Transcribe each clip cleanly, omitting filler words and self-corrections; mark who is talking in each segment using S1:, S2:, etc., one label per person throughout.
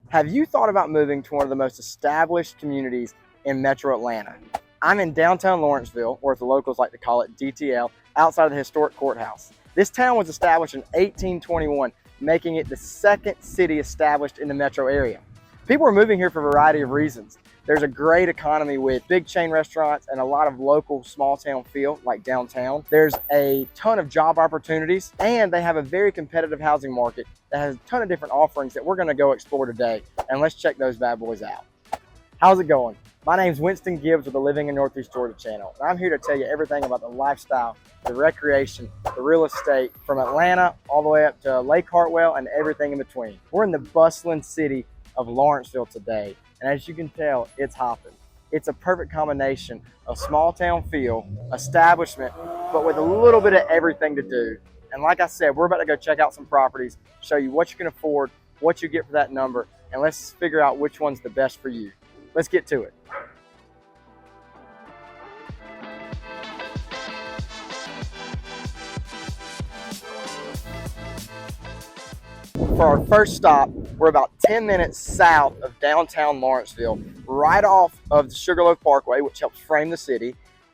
S1: Have you thought about moving to one of the most established communities in Metro Atlanta? I'm in downtown Lawrenceville, or as the locals like to call it, DTL, outside of the historic courthouse. This town was established in 1821, making it the second city established in the metro area. People are moving here for a variety of reasons. There's a great economy with big chain restaurants and a lot of local small town feel like downtown. There's a ton of job opportunities, and they have a very competitive housing market that has a ton of different offerings that we're gonna go explore today. And let's check those bad boys out. How's it going? My name's Winston Gibbs with the Living in Northeast Georgia channel. And I'm here to tell you everything about the lifestyle, the recreation, the real estate, from Atlanta all the way up to Lake Hartwell and everything in between. We're in the bustling city of Lawrenceville today. And as you can tell, it's hopping. It's a perfect combination of small town feel, establishment, but with a little bit of everything to do. And like I said, we're about to go check out some properties, show you what you can afford, what you get for that number, and let's figure out which one's the best for you. Let's get to it. For our first stop, we're about 10 minutes south of downtown Lawrenceville, right off of the Sugarloaf Parkway, which helps frame the city,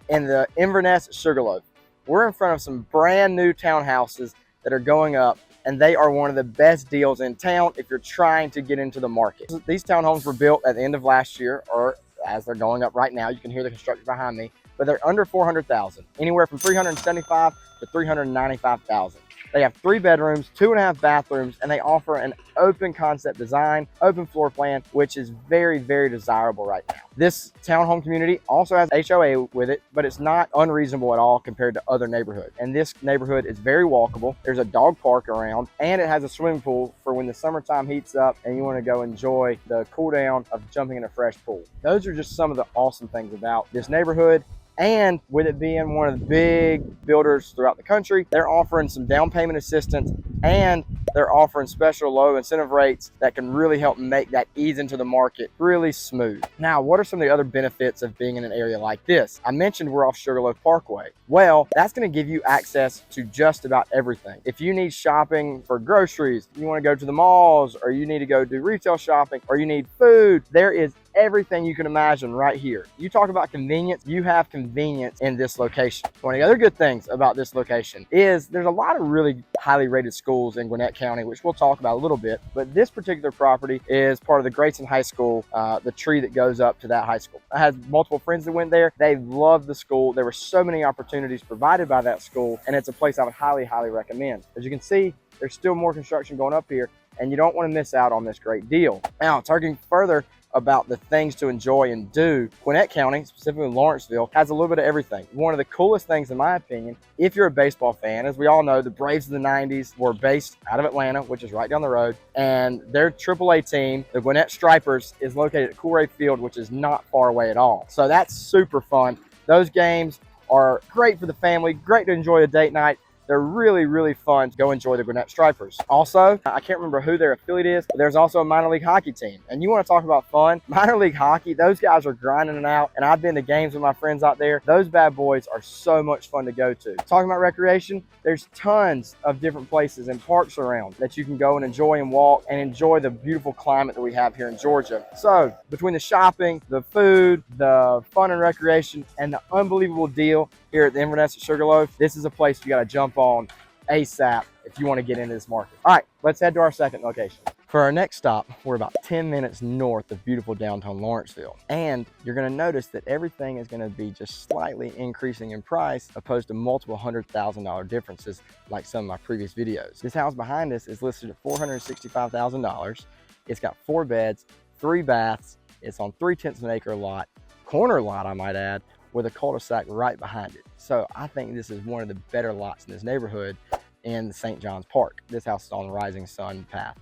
S1: in the Inverness Sugarloaf. We're in front of some brand new townhouses that are going up, and they are one of the best deals in town if you're trying to get into the market. These townhomes were built at the end of last year, or as they're going up right now. You can hear the construction behind me, but they're under $400,000, anywhere from $375,000 to $395,000. They have 3 bedrooms, 2.5 bathrooms, and they offer an open concept design, open floor plan, which is very, very desirable right now. This townhome community also has HOA with it, but it's not unreasonable at all compared to other neighborhoods. And this neighborhood is very walkable. There's a dog park around, and it has a swimming pool for when the summertime heats up and you want to go enjoy the cool down of jumping in a fresh pool. Those are just some of the awesome things about this neighborhood. And with it being one of the big builders throughout the country, they're offering some down payment assistance, and they're offering special low incentive rates that can really help make that ease into the market really smooth. Now, what are some of the other benefits of being in an area like this? I mentioned we're off Sugarloaf Parkway. Well, that's going to give you access to just about everything. If you need shopping for groceries, you want to go to the malls, or you need to go do retail shopping, or you need food, there is everything you can imagine right here. You talk about convenience, you have convenience in this location. One of the other good things about this location is there's a lot of really highly rated schools in Gwinnett County, which we'll talk about a little bit, but this particular property is part of the Grayson High School, the tree that goes up to that high school. I had multiple friends that went there. They loved the school. There were so many opportunities provided by that school, and it's a place I would highly, highly recommend. As you can see, there's still more construction going up here, and you don't want to miss out on this great deal. Now, talking further about the things to enjoy and do, Gwinnett County, specifically Lawrenceville, has a little bit of everything. One of the coolest things, in my opinion, if you're a baseball fan, as we all know, the Braves of the 90s were based out of Atlanta, which is right down the road, and their AAA team, the Gwinnett Stripers, is located at Coolray Field, which is not far away at all. So that's super fun. Those games are great for the family, great to enjoy a date night. They're really, really fun to go enjoy the Gwinnett Stripers. Also, I can't remember who their affiliate is, but there's also a minor league hockey team. And you want to talk about fun? Minor league hockey, those guys are grinding it out. And I've been to games with my friends out there. Those bad boys are so much fun to go to. Talking about recreation, there's tons of different places and parks around that you can go and enjoy and walk and enjoy the beautiful climate that we have here in Georgia. So between the shopping, the food, the fun and recreation, and the unbelievable deal here at the Inverness at Sugarloaf, this is a place you got to jump on ASAP if you want to get into this market. All right, let's head to our second location. For our next stop, we're about 10 minutes north of beautiful downtown Lawrenceville. And you're going to notice that everything is going to be just slightly increasing in price, opposed to multiple $100,000 differences like some of my previous videos. This house behind us is listed at $465,000. It's got 4 beds, 3 baths. It's on 3/10 of an acre lot, corner lot I might add, with a cul-de-sac right behind it. So I think this is one of the better lots in this neighborhood in the St. John's Park. This house is on the Rising Sun path.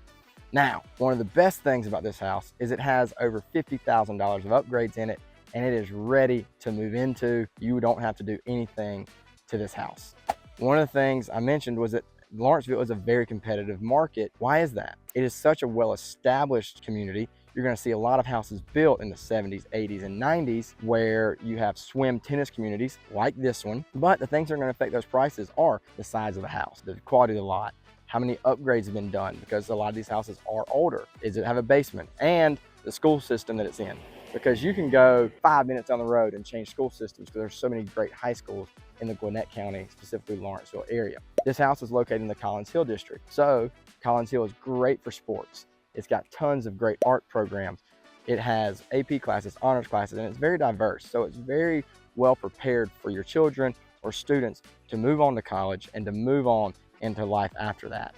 S1: Now, one of the best things about this house is it has over $50,000 of upgrades in it, and it is ready to move into. You don't have to do anything to this house. One of the things I mentioned was that Lawrenceville is a very competitive market. Why is that? It is such a well-established community. You're going to see a lot of houses built in the 70s, 80s, and 90s where you have swim tennis communities like this one. But the things that are going to affect those prices are the size of the house, the quality of the lot, How many upgrades have been done? Because a lot of these houses are older. Does it have a basement? And the school system that it's in. Because you can go 5 minutes down the road and change school systems because there's so many great high schools in the Gwinnett County, specifically Lawrenceville area. This house is located in the Collins Hill district. So Collins Hill is great for sports. It's got tons of great art programs. It has AP classes, honors classes, and it's very diverse. So it's very well prepared for your children or students to move on to college and to move on into life after that.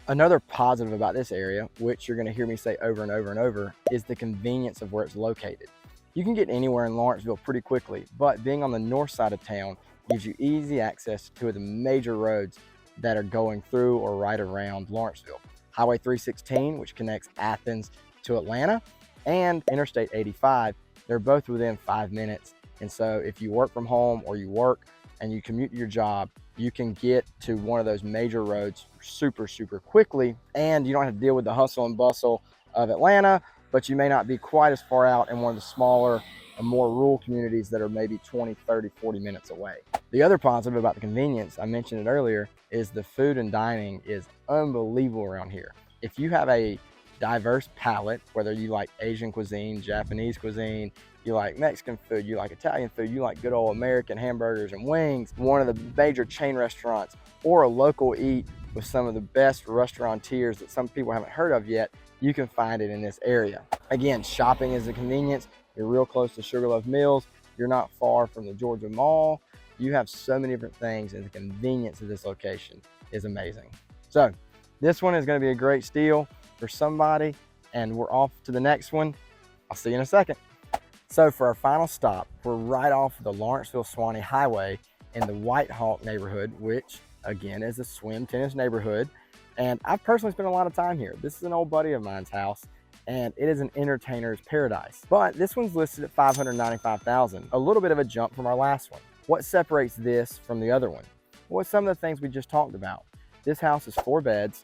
S1: Another positive about this area, which you're going to hear me say over and over and over, is the convenience of where it's located. You can get anywhere in Lawrenceville pretty quickly, but being on the north side of town gives you easy access to the major roads that are going through or right around Lawrenceville. Highway 316, which connects Athens to Atlanta, and Interstate 85, they're both within 5 minutes. And so if you work from home or you work and you commute to your job, you can get to one of those major roads super quickly, and you don't have to deal with the hustle and bustle of Atlanta, but you may not be quite as far out in one of the smaller and more rural communities that are maybe 20, 30, 40 minutes away. The other positive about the convenience, I mentioned it earlier, is the food and dining is unbelievable around here. If you have a diverse palate, whether you like Asian cuisine, Japanese cuisine, you like Mexican food, you like Italian food, you like good old American hamburgers and wings, one of the major chain restaurants, or a local eat with some of the best restaurateurs that some people haven't heard of yet, you can find it in this area. Again, shopping is a convenience. You're real close to Sugarloaf Mills. You're not far from the Georgia Mall. You have so many different things, and the convenience of this location is amazing. So this one is going to be a great steal for somebody, and we're off to the next one. I'll see you in a second. So for our final stop, we're right off the Lawrenceville-Suwanee Highway in the White Hawk neighborhood, which again is a swim tennis neighborhood. And I've personally spent a lot of time here. This is an old buddy of mine's house, and it is an entertainer's paradise. But this one's listed at $595,000, a little bit of a jump from our last one. What separates this from the other one? Well, some of the things we just talked about. This house is 4 beds,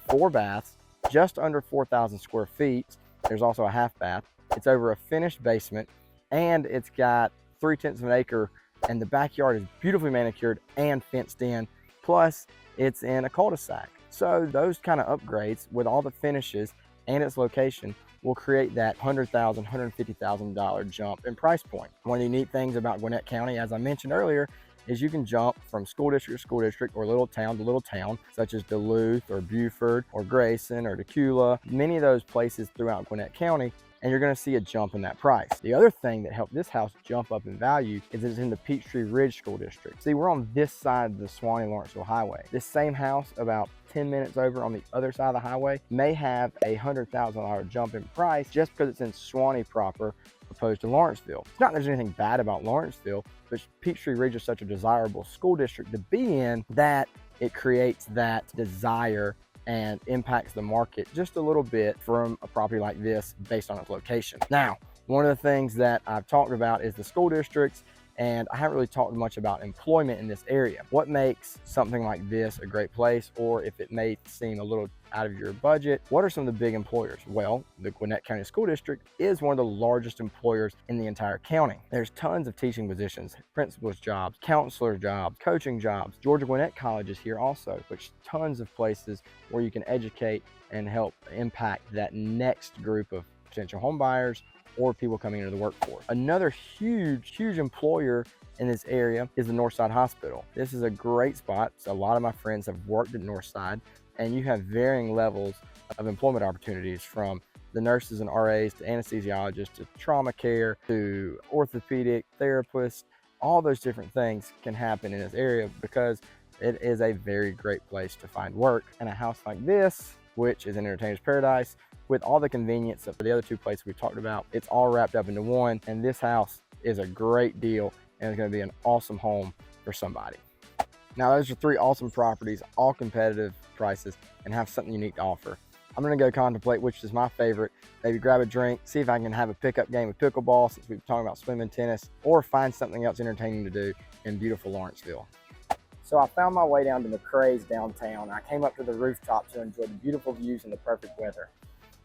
S1: 4 baths, just under 4,000 square feet. There's also a half bath. It's over a finished basement, and it's got 3/10 of an acre, and the backyard is beautifully manicured and fenced in. Plus, it's in a cul-de-sac. So those kind of upgrades with all the finishes and its location will create that $100,000, $150,000 jump in price point. One of the neat things about Gwinnett County, as I mentioned earlier, is you can jump from school district to school district or little town to little town, such as Duluth or Beaufort or Grayson or Decula, many of those places throughout Gwinnett County, and you're going to see a jump in that price. The other thing that helped this house jump up in value is it's in the Peachtree Ridge School District. See, we're on this side of the Suwanee-Lawrenceville Highway. This same house, about 10 minutes over on the other side of the highway, may have a $100,000 jump in price just because it's in Suwanee proper opposed to Lawrenceville. It's not that there's anything bad about Lawrenceville, but Peachtree Ridge is such a desirable school district to be in that it creates that desire and impacts the market just a little bit from a property like this based on its location. Now, one of the things that I've talked about is the school districts, and I haven't really talked much about employment in this area. What makes something like this a great place, or if it may seem a little out of your budget, what are some of the big employers? Well, the Gwinnett County School District is one of the largest employers in the entire county. There's tons of teaching positions, principals jobs, counselor jobs, coaching jobs. Georgia Gwinnett College is here also, which tons of places where you can educate and help impact that next group of potential home buyers or people coming into the workforce. Another huge employer in this area is the Northside Hospital. This is a great spot. So a lot of my friends have worked at Northside, and you have varying levels of employment opportunities, from the nurses and RAs to anesthesiologists to trauma care to orthopedic therapists. All those different things can happen in this area because it is a very great place to find work. And a house like this, which is an entertainer's paradise, with all the convenience of the other 2 places we talked about, it's all wrapped up into one. And this house is a great deal, and it's going to be an awesome home for somebody. Now, those are 3 awesome properties, all competitive prices, and have something unique to offer. I'm going to go contemplate which is my favorite, maybe grab a drink, see if I can have a pickup game of pickleball since we've been talking about swimming, tennis, or find something else entertaining to do in beautiful Lawrenceville. So I found my way down to McCrae's downtown. I came up to the rooftop to enjoy the beautiful views and the perfect weather.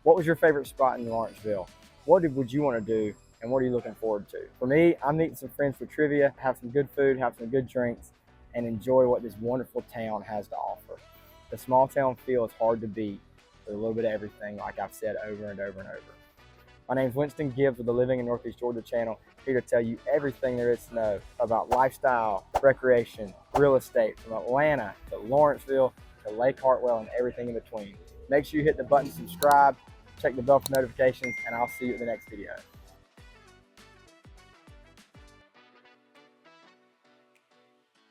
S1: What was your favorite spot in Lawrenceville? What would you want to do, and what are you looking forward to? For me, I'm meeting some friends for trivia, have some good food, have some good drinks, and enjoy what this wonderful town has to offer. The small town feel is hard to beat with a little bit of everything, like I've said over and over and over. My name is Winston Gibbs with the Living in Northeast Georgia channel, here to tell you everything there is to know about lifestyle, recreation, real estate, from Atlanta to Lawrenceville to Lake Hartwell and everything in between. Make sure you hit the button subscribe, check the bell for notifications, and I'll see you in the next video.